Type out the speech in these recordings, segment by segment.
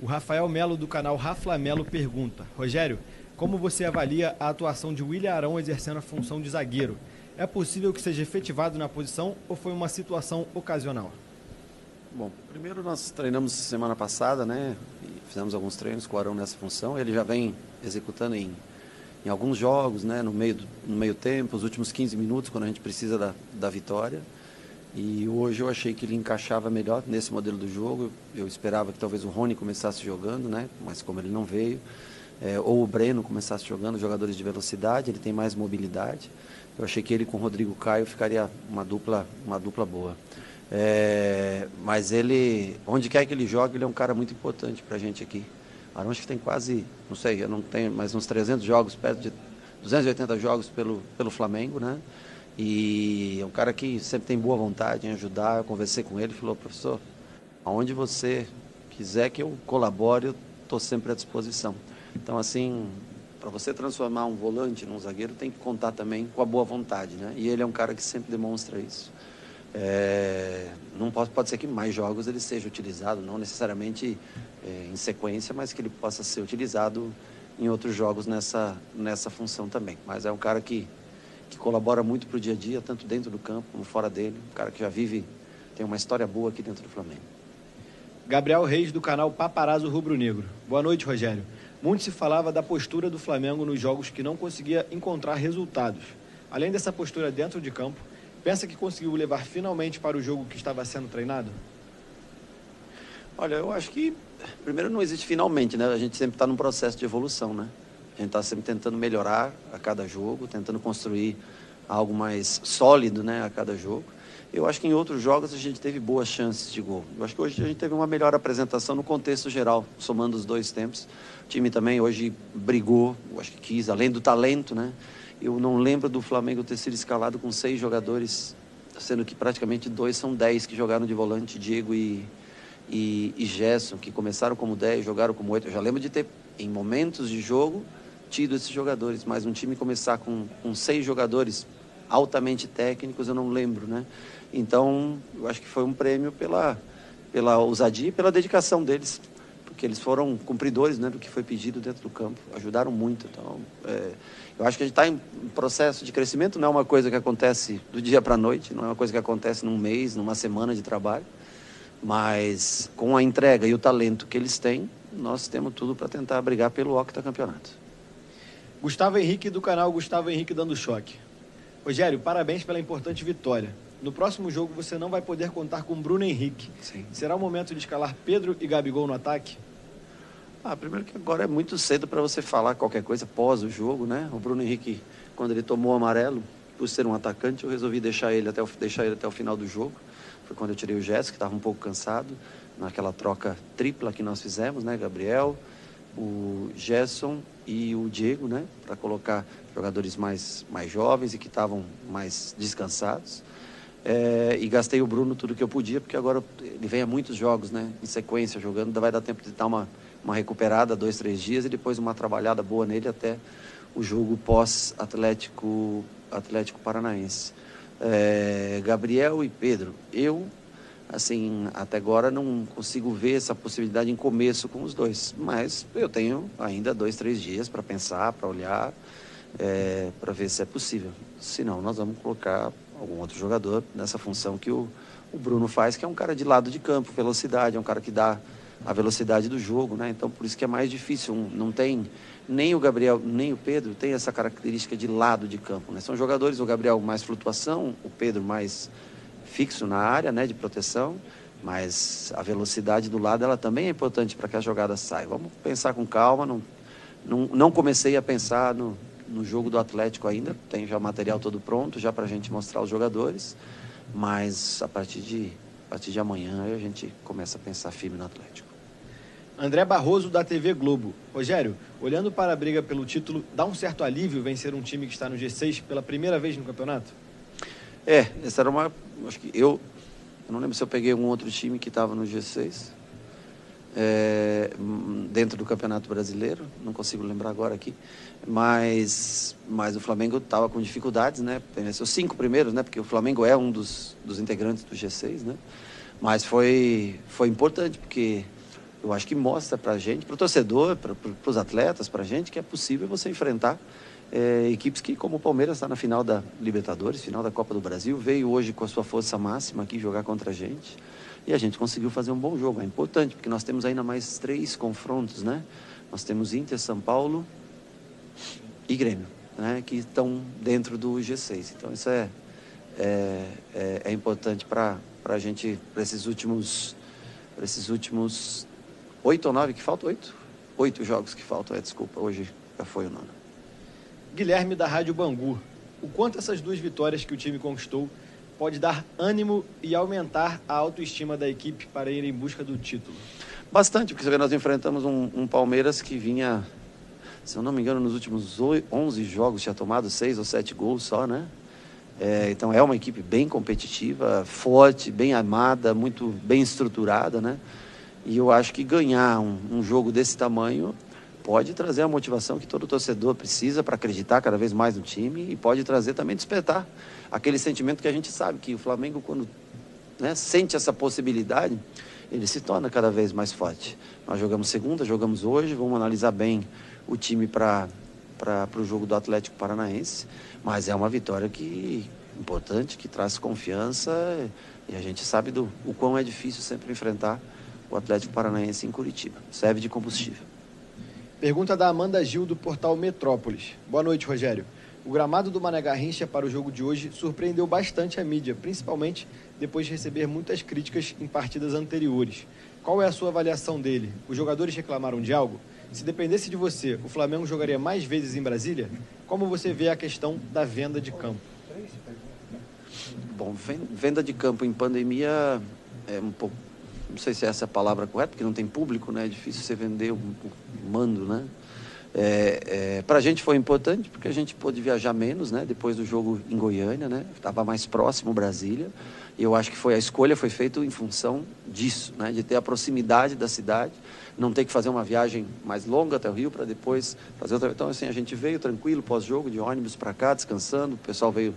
O Rafael Melo, do canal Raflamelo, pergunta: Rogério, como você avalia a atuação de William Arão exercendo a função de zagueiro? É possível que seja efetivado na posição ou foi uma situação ocasional? Bom, primeiro nós treinamos semana passada, né? E fizemos alguns treinos com o Arão nessa função. Ele já vem executando em alguns jogos, né? No meio tempo, os últimos 15 minutos, quando a gente precisa da vitória. E hoje eu achei que ele encaixava melhor nesse modelo do jogo. Eu esperava que talvez o Rony começasse jogando, né? Mas como ele não veio, ou o Breno começasse jogando, jogadores de velocidade, ele tem mais mobilidade. Eu achei que ele com o Rodrigo Caio ficaria uma dupla boa. Mas ele, onde quer que ele jogue, ele é um cara muito importante para a gente aqui. Arão acho que tem quase, não sei, eu não tenho, mas uns 300 jogos, perto de 280 jogos pelo Flamengo, né? E é um cara que sempre tem boa vontade em ajudar. Eu conversei com ele, falou: professor, aonde você quiser que eu colabore, eu estou sempre à disposição. Então, assim, para você transformar um volante num zagueiro, tem que contar também com a boa vontade, né? E ele é um cara que sempre demonstra isso. Não pode ser que mais jogos ele seja utilizado, não necessariamente em sequência, mas que ele possa ser utilizado em outros jogos nessa função também. Mas é um cara que colabora muito para o dia a dia, tanto dentro do campo como fora dele. Um cara que já vive, tem uma história boa aqui dentro do Flamengo. Gabriel Reis, do canal Paparazzo Rubro Negro. Boa noite, Rogério. Muito se falava da postura do Flamengo nos jogos que não conseguia encontrar resultados. Além dessa postura dentro de campo, pensa que conseguiu levar finalmente para o jogo que estava sendo treinado? Olha, eu acho que, primeiro, não existe finalmente, né? A gente sempre está num processo de evolução, né? A gente está sempre tentando melhorar a cada jogo, tentando construir algo mais sólido, né, a cada jogo. Eu acho que em outros jogos a gente teve boas chances de gol. Eu acho que hoje a gente teve uma melhor apresentação no contexto geral, somando os dois tempos. O time também hoje brigou, eu acho que quis, além do talento, né? Eu não lembro do Flamengo ter sido escalado com 6 jogadores, sendo que praticamente 2 são 10 que jogaram de volante, Diego e Gerson, que começaram como 10, jogaram como 8. Eu já lembro de ter, em momentos de jogo, tido esses jogadores, mas um time começar com 6 jogadores altamente técnicos, eu não lembro, né? Então, eu acho que foi um prêmio pela ousadia e pela dedicação deles, porque eles foram cumpridores, né, do que foi pedido dentro do campo, ajudaram muito. Então, eu acho que a gente está em processo de crescimento, não é uma coisa que acontece do dia para a noite, não é uma coisa que acontece num mês, numa semana de trabalho, mas com a entrega e o talento que eles têm, nós temos tudo para tentar brigar pelo octacampeonato. Gustavo Henrique, do canal Gustavo Henrique Dando Choque. Rogério, parabéns pela importante vitória. No próximo jogo você não vai poder contar com Bruno Henrique. Sim. Será o momento de escalar Pedro e Gabigol no ataque? Primeiro que agora é muito cedo para você falar qualquer coisa pós o jogo, né? O Bruno Henrique, quando ele tomou o amarelo, por ser um atacante, eu resolvi deixar ele até o final do jogo. Foi quando eu tirei o Gerson, que estava um pouco cansado, naquela troca tripla que nós fizemos, né? Gabriel, o Gerson e o Diego, né? Para colocar jogadores mais jovens e que estavam mais descansados. E gastei o Bruno tudo que eu podia, porque agora ele vem a muitos jogos, né? Em sequência, jogando, vai dar tempo de dar uma recuperada, 2, 3 dias, e depois uma trabalhada boa nele até o jogo pós-Atlético Paranaense. Gabriel e Pedro, eu, assim, até agora não consigo ver essa possibilidade em começo com os dois, mas eu tenho ainda 2, 3 dias para pensar, para olhar, para ver se é possível. Se não, nós vamos colocar algum outro jogador nessa função que o Bruno faz, que é um cara de lado de campo, velocidade, é um cara que dá a velocidade do jogo, né? Então, por isso que é mais difícil. Não tem, nem o Gabriel, nem o Pedro tem essa característica de lado de campo, né? São jogadores, o Gabriel mais flutuação, o Pedro mais fixo na área, né, de proteção, mas a velocidade do lado, ela também é importante para que a jogada saia. Vamos pensar com calma, não comecei a pensar no jogo do Atlético ainda, tem já o material todo pronto, já para a gente mostrar os jogadores, mas a partir de amanhã a gente começa a pensar firme no Atlético. André Barroso, da TV Globo. Rogério, olhando para a briga pelo título, dá um certo alívio vencer um time que está no G6 pela primeira vez no campeonato? Essa era uma... Acho que eu não lembro se eu peguei algum outro time que estava no G6, dentro do Campeonato Brasileiro, não consigo lembrar agora aqui, mas o Flamengo estava com dificuldades, né? Venceu 5 primeiros, né? Porque o Flamengo é um dos integrantes do G6, né? Mas foi importante, porque eu acho que mostra para a gente, para o torcedor, para os atletas, para a gente, que é possível você enfrentar equipes que, como o Palmeiras, está na final da Libertadores, final da Copa do Brasil, veio hoje com a sua força máxima aqui jogar contra a gente, e a gente conseguiu fazer um bom jogo. É importante, porque nós temos ainda mais 3 confrontos, né? Nós temos Inter, São Paulo e Grêmio, né? Que estão dentro do G6. Então isso é importante para a gente, para esses últimos 8 ou 9 que faltam, 8 jogos que faltam, desculpa, hoje já foi o 9. Guilherme da Rádio Bangu, o quanto essas 2 vitórias que o time conquistou pode dar ânimo e aumentar a autoestima da equipe para ir em busca do título? Bastante, porque nós enfrentamos um Palmeiras que vinha, se eu não me engano, nos últimos 11 jogos tinha tomado 6 ou 7 gols só, né? Então é uma equipe bem competitiva, forte, bem armada, muito bem estruturada, né? E eu acho que ganhar um jogo desse tamanho pode trazer a motivação que todo torcedor precisa para acreditar cada vez mais no time, e pode trazer também, despertar aquele sentimento que a gente sabe que o Flamengo, quando, né, sente essa possibilidade, ele se torna cada vez mais forte. Nós jogamos segunda, jogamos hoje, vamos analisar bem o time para o jogo do Atlético Paranaense, mas é uma vitória importante, que traz confiança, e a gente sabe o quão é difícil sempre enfrentar o Atlético Paranaense em Curitiba. Serve de combustível. Pergunta da Amanda Gil, do portal Metrópolis. Boa noite, Rogério. O gramado do Mané Garrincha para o jogo de hoje surpreendeu bastante a mídia, principalmente depois de receber muitas críticas em partidas anteriores. Qual é a sua avaliação dele? Os jogadores reclamaram de algo? Se dependesse de você, o Flamengo jogaria mais vezes em Brasília? Como você vê a questão da venda de campo? Bom, venda de campo em pandemia é um pouco... Não sei se essa é a palavra correta, porque não tem público, né? É difícil você vender o mando, né? Para a gente foi importante, porque a gente pôde viajar menos, né? Depois do jogo em Goiânia, né? Estava mais próximo Brasília. E eu acho que a escolha foi feita em função disso, né? De ter a proximidade da cidade, não ter que fazer uma viagem mais longa até o Rio para depois fazer outra. Então, assim, a gente veio tranquilo pós-jogo, de ônibus para cá, descansando. O pessoal veio,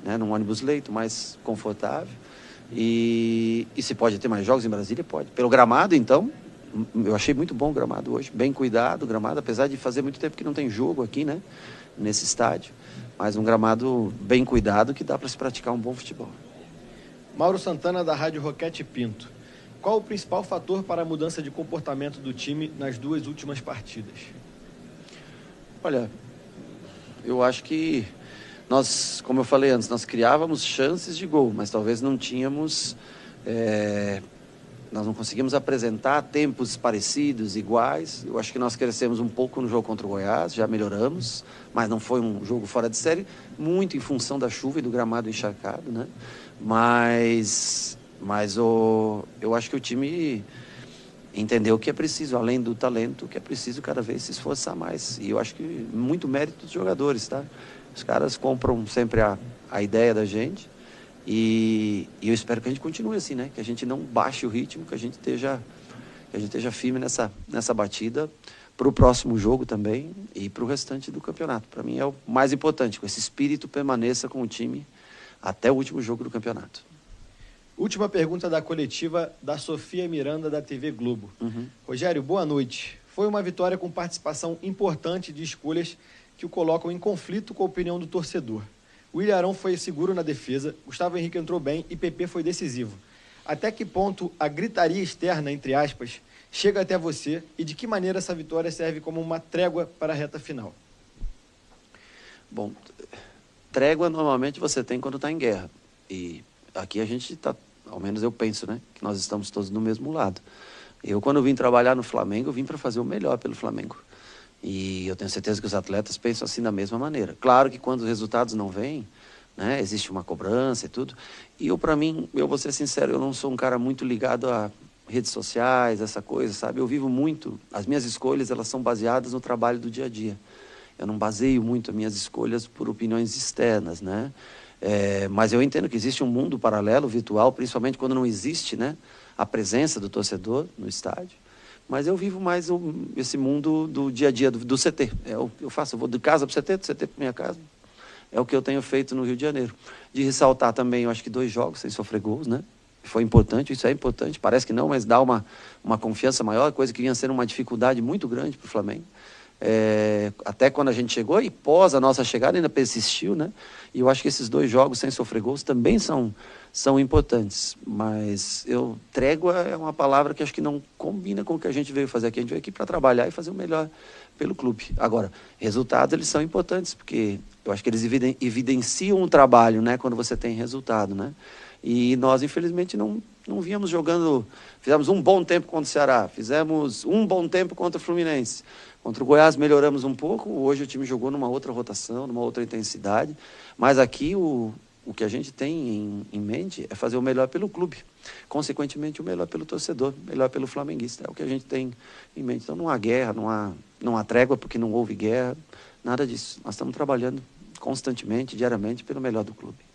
né, num ônibus leito, mais confortável. E se pode ter mais jogos em Brasília? Pode. Pelo gramado, então, eu achei muito bom o gramado hoje, bem cuidado o gramado, apesar de fazer muito tempo que não tem jogo aqui, né, nesse estádio, mas um gramado bem cuidado que dá para se praticar um bom futebol. Mauro Santana, da Rádio Roquete Pinto. Qual o principal fator para a mudança de comportamento do time nas 2 últimas partidas? Olha, eu acho que nós, como eu falei antes, nós criávamos chances de gol, mas talvez não tínhamos, nós não conseguimos apresentar tempos parecidos, iguais. Eu acho que nós crescemos um pouco no jogo contra o Goiás, já melhoramos, mas não foi um jogo fora de série, muito em função da chuva e do gramado encharcado, né? Mas eu acho que o time entendeu que é preciso, além do talento, que é preciso cada vez se esforçar mais. E eu acho que muito mérito dos jogadores, tá? Os caras compram sempre a ideia da gente, e eu espero que a gente continue assim, né? Que a gente não baixe o ritmo, que a gente esteja firme nessa batida para o próximo jogo também e para o restante do campeonato. Para mim é o mais importante, que esse espírito permaneça com o time até o último jogo do campeonato. Última pergunta da coletiva da Sofia Miranda, da TV Globo. Rogério, boa noite. Foi uma vitória com participação importante de escolhas que o colocam em conflito com a opinião do torcedor. O Ilharão foi seguro na defesa, Gustavo Henrique entrou bem e PP foi decisivo. Até que ponto a gritaria externa, entre aspas, chega até você, e de que maneira essa vitória serve como uma trégua para a reta final? Bom, trégua normalmente você tem quando está em guerra. E aqui a gente está, ao menos eu penso, né, que nós estamos todos do mesmo lado. Eu, quando vim trabalhar no Flamengo, eu vim para fazer o melhor pelo Flamengo. E eu tenho certeza que os atletas pensam assim da mesma maneira. Claro que quando os resultados não vêm, né, existe uma cobrança e tudo. E eu, para mim, eu vou ser sincero, eu não sou um cara muito ligado a redes sociais, essa coisa, sabe? Eu vivo muito, as minhas escolhas, elas são baseadas no trabalho do dia a dia. Eu não baseio muito as minhas escolhas por opiniões externas, né? Mas eu entendo que existe um mundo paralelo, virtual, principalmente quando não existe, né, a presença do torcedor no estádio. Mas eu vivo mais esse mundo do dia a dia, do CT. Eu vou de casa para o CT, do CT para minha casa. É o que eu tenho feito no Rio de Janeiro. De ressaltar também, eu acho que 2 jogos sem sofrer gols, né? foi importante, isso é importante, parece que não, mas dá uma confiança maior, coisa que vinha sendo uma dificuldade muito grande para o Flamengo. Até quando a gente chegou e pós a nossa chegada ainda persistiu, né? E eu acho que esses 2 jogos sem sofrer gols também são importantes. Mas trégua é uma palavra que acho que não combina com o que a gente veio fazer aqui. A gente veio aqui para trabalhar e fazer o melhor pelo clube. Agora, resultados eles são importantes, porque eu acho que eles evidenciam o trabalho, né? Quando você tem resultado, né? E nós, infelizmente, não vínhamos jogando. Fizemos um bom tempo contra o Ceará, fizemos um bom tempo contra o Fluminense. Contra o Goiás melhoramos um pouco, hoje o time jogou numa outra rotação, numa outra intensidade, mas aqui o que a gente tem em mente é fazer o melhor pelo clube, consequentemente o melhor pelo torcedor, o melhor pelo flamenguista, é o que a gente tem em mente. Então não há guerra, não há trégua porque não houve guerra, nada disso. Nós estamos trabalhando constantemente, diariamente, pelo melhor do clube.